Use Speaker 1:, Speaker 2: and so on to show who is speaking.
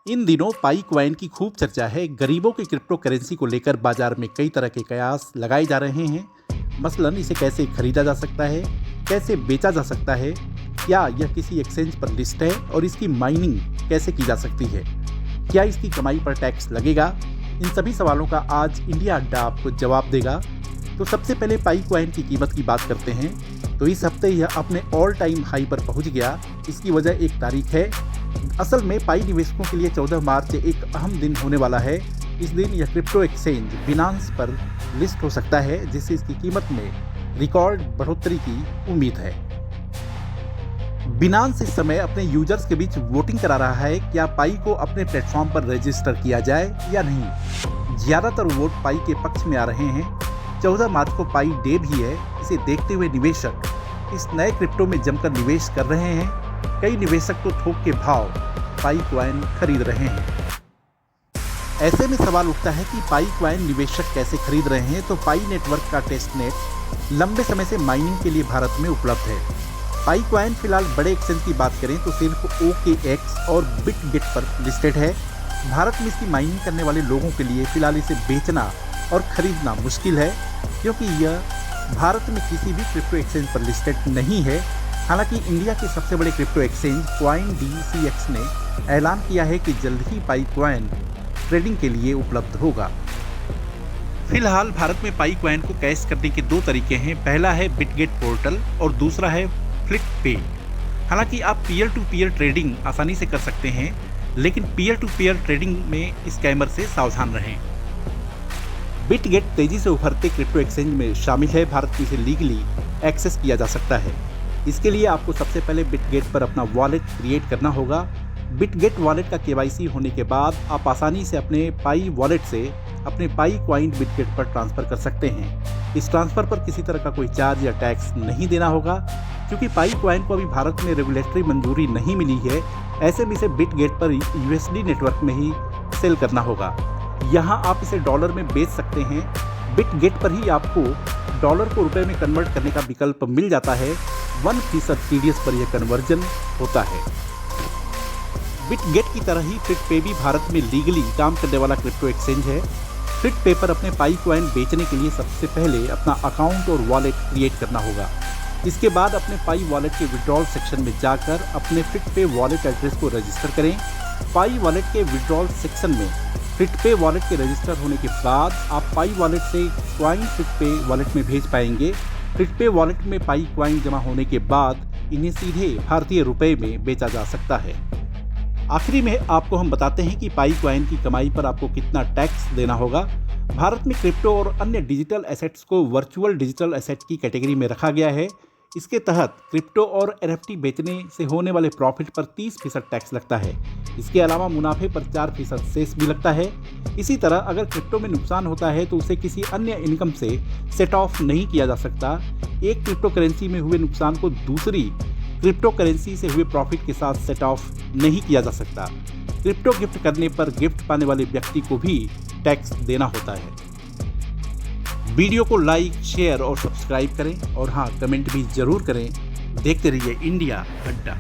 Speaker 1: इन दिनों पाई कॉइन की खूब चर्चा है। गरीबों की क्रिप्टो करेंसी को लेकर बाजार में कई तरह के कयास लगाए जा रहे हैं। मसलन इसे कैसे खरीदा जा सकता है, कैसे बेचा जा सकता है, क्या यह किसी एक्सचेंज पर लिस्ट है और इसकी माइनिंग कैसे की जा सकती है, क्या इसकी कमाई पर टैक्स लगेगा। इन सभी सवालों का आज इंडिया अड्डा आपको जवाब देगा। तो सबसे पहले पाई कॉइन की कीमत की बात करते हैं। तो इस हफ्ते यह अपने ऑल टाइम हाई पर पहुंच गया। इसकी वजह एक तारीख है। असल में पाई निवेशकों के लिए 14 मार्च एक अहम दिन होने वाला है। इस दिन यह क्रिप्टो एक्सचेंज बिनांस पर लिस्ट हो सकता है, जिससे इसकी कीमत में रिकॉर्ड बढ़ोतरी की उम्मीद है। बिनांस इस समय अपने यूजर्स के बीच वोटिंग करा रहा है, क्या पाई को अपने प्लेटफॉर्म पर रजिस्टर किया जाए या नहीं। ज़्यादातर वोट पाई के पक्ष में आ रहे हैं। 14 मार्च को पाई डे भी है। इसे देखते हुए निवेशक इस नए क्रिप्टो में जमकर निवेश कर रहे हैं। कई निवेशक तो थोक के भाव पाई कॉइन खरीद रहे हैं। ऐसे में सवाल उठता है कि पाई कॉइन निवेशक कैसे खरीद रहे हैं। तो पाई नेटवर्क का टेस्टनेट लंबे समय से माइनिंग के लिए भारत में उपलब्ध है। पाई कॉइन फिलहाल बड़े एक्सचेंज की बात करें तो सिर्फ OKX और बिटगेट पर लिस्टेड है। भारत में इसकी माइनिंग करने वाले लोगों के लिए फिलहाल इसे बेचना और खरीदना मुश्किल है, क्योंकि यह भारत में किसी भी क्रिप्टो एक्सचेंज पर लिस्टेड नहीं है। हालांकि इंडिया के सबसे बड़े क्रिप्टो एक्सचेंज CoinDCX ने ऐलान किया है कि जल्द ही पाई कॉइन ट्रेडिंग के लिए उपलब्ध होगा। फिलहाल भारत में पाई कॉइन को कैश करने के दो तरीके हैं। पहला है बिटगेट पोर्टल और दूसरा है फ्लिटपे। हालांकि आप पीयर टू पीयर ट्रेडिंग आसानी से कर सकते हैं, लेकिन पीयर टू पीयर ट्रेडिंग में स्कैमर से सावधान रहें। बिटगेट तेजी से उभरते क्रिप्टो एक्सचेंज में शामिल है। भारत में इसे लीगली एक्सेस किया जा सकता है। इसके लिए आपको सबसे पहले बिटगेट पर अपना वॉलेट क्रिएट करना होगा। बिटगेट वॉलेट का KYC होने के बाद आप आसानी से अपने पाई वॉलेट से अपने पाई कॉइन बिटगेट पर ट्रांसफ़र कर सकते हैं। इस ट्रांसफ़र पर किसी तरह का कोई चार्ज या टैक्स नहीं देना होगा, क्योंकि पाई कॉइन को अभी भारत में रेगुलेटरी मंजूरी नहीं मिली है। ऐसे में इसे बिटगेट पर USD नेटवर्क में ही सेल करना होगा। यहाँ आप इसे डॉलर में बेच सकते हैं। बिटगेट पर ही आपको डॉलर को रुपए में कन्वर्ट करने का विकल्प मिल जाता है। 1% TDS पर यह कन्वर्जन होता है। बिटगेट की तरह ही फ्लिटपे भी भारत में लीगली काम करने वाला क्रिप्टो एक्सचेंज है। फ्लिटपे पर अपने पाई कॉइन बेचने के लिए सबसे पहले अपना अकाउंट और वॉलेट क्रिएट करना होगा। इसके बाद अपने पाई वॉलेट के विड्रॉल सेक्शन में जाकर अपने फ्लिटपे वॉलेट एड्रेस को रजिस्टर करें। पाई वॉलेट के विड्रॉल सेक्शन में फ्लिटपे वॉलेट के रजिस्टर होने के बाद आप पाई वॉलेट से कॉइन फ्लिटपे वॉलेट में भेज पाएंगे। फ्लिटपे वॉलेट में पाई कॉइन जमा होने के बाद इन्हें सीधे भारतीय रुपए में बेचा जा सकता है। आखिरी में आपको हम बताते हैं कि पाई कॉइन की कमाई पर आपको कितना टैक्स देना होगा। भारत में क्रिप्टो और अन्य डिजिटल एसेट्स को वर्चुअल डिजिटल एसेट की कैटेगरी में रखा गया है। इसके तहत क्रिप्टो और NFT बेचने से होने वाले प्रॉफिट पर 30% टैक्स लगता है। इसके अलावा मुनाफे पर 4% सेस भी लगता है। इसी तरह अगर क्रिप्टो में नुकसान होता है तो उसे किसी अन्य इनकम से सेट ऑफ नहीं किया जा सकता। एक क्रिप्टो करेंसी में हुए नुकसान को दूसरी क्रिप्टो करेंसी से हुए प्रॉफिट के साथ सेट ऑफ नहीं किया जा सकता। क्रिप्टो गिफ्ट करने पर गिफ्ट पाने वाले व्यक्ति को भी टैक्स देना होता है। वीडियो को लाइक, शेयर और सब्सक्राइब करें और हाँ, कमेंट भी जरूर करें। देखते रहिए इंडिया अड्डा।